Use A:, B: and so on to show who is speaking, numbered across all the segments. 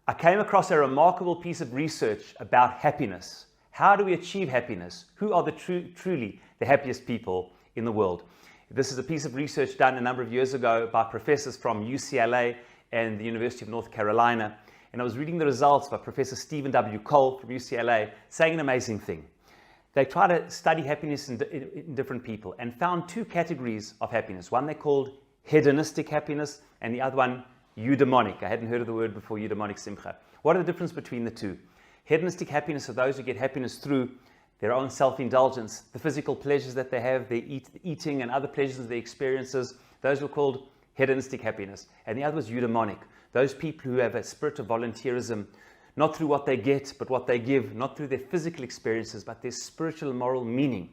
A: I came across a remarkable piece of research about happiness. How do we achieve happiness? Who are the truly the happiest people in the world? This is a piece of research done a number of years ago by professors from UCLA and the University of North Carolina. And I was reading the results by Professor Stephen W. Cole from UCLA, saying an amazing thing. They tried to study happiness in different people and found two categories of happiness. One they called hedonistic happiness, and the other one eudaimonic. I hadn't heard of the word before, eudaimonic simcha. What are the difference between the two? Hedonistic happiness are those who get happiness through their own self-indulgence, the physical pleasures that they have, their eating and other pleasures, their experiences. Those were called hedonistic happiness. And the other was eudaimonic. Those people who have a spirit of volunteerism, not through what they get, but what they give, not through their physical experiences, but their spiritual and moral meaning,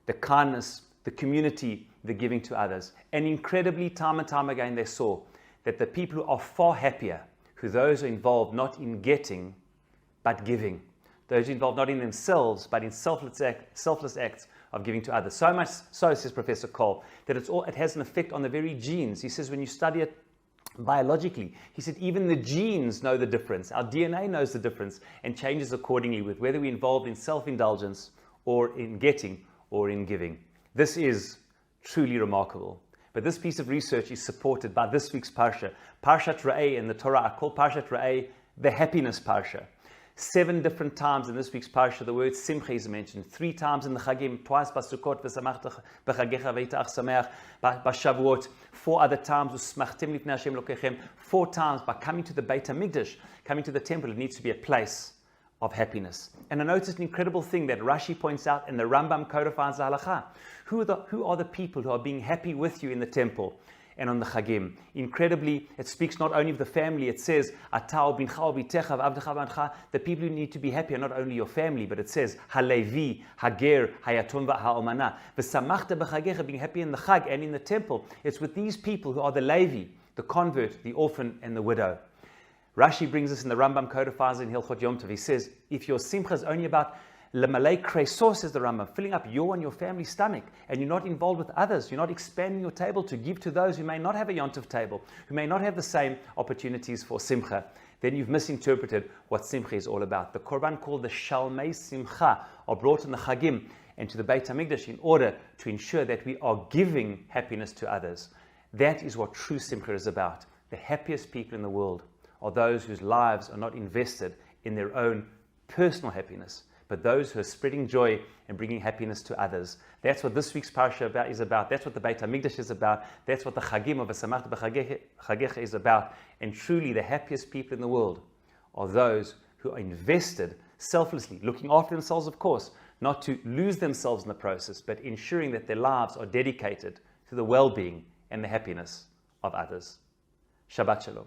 A: the kindness, the community, the giving to others. And incredibly, time and time again, they saw that the people who are far happier, who those who are involved not in getting, but giving. Those involved not in themselves, but in selfless acts of giving to others. So much so, says Professor Cole, that it has an effect on the very genes. He says when you study it biologically, he said even the genes know the difference. Our DNA knows the difference and changes accordingly with whether we're involved in self-indulgence or in getting or in giving. This is truly remarkable. But this piece of research is supported by this week's parasha. Parashat Re'eh in the Torah are called Parashat Re'eh, the happiness parasha. 7 different times in this week's parasha, the word simcha is mentioned. 3 times in the Chagim, twice by Sukkot, v'samachta b'chagecha v'yitach sameach, by Shavuot. 4 other times, v'smachtem lifnei Hashem lokechem. 4 times by coming to the Beit HaMikdash, coming to the temple. It needs to be a place of happiness. And I noticed an incredible thing that Rashi points out and the Rambam codifies the halakha. Who are the people who are being happy with you in the temple and on the Chagim? Incredibly, it speaks not only of the family. It says, the people who need to be happy are not only your family, but it says, Halevi, Hager, Hayatum, Ha'omana. V'samachta b'chagecha, being happy in the Chag and in the temple. It's with these people who are the Levi, the convert, the orphan, and the widow. Rashi brings us in the Rambam codifies in Hilchot Yom Tov. He says, if your simcha is only about Lemalei kresos, says the Rambam, filling up your and your family's stomach, and you're not involved with others, you're not expanding your table to give to those who may not have a Yom Tov table, who may not have the same opportunities for simcha, then you've misinterpreted what simcha is all about. The Korban called the Shalmei Simcha are brought in the Chagim and to the Beit HaMikdash in order to ensure that we are giving happiness to others. That is what true simcha is about. The happiest people in the world are those whose lives are not invested in their own personal happiness, but those who are spreading joy and bringing happiness to others. That's what this week's parasha is about. That's what the Beit HaMikdash is about. That's what the Chagim of V'samachta b'chagecha is about. And truly, the happiest people in the world are those who are invested selflessly, looking after themselves, of course, not to lose themselves in the process, but ensuring that their lives are dedicated to the well-being and the happiness of others. Shabbat Shalom.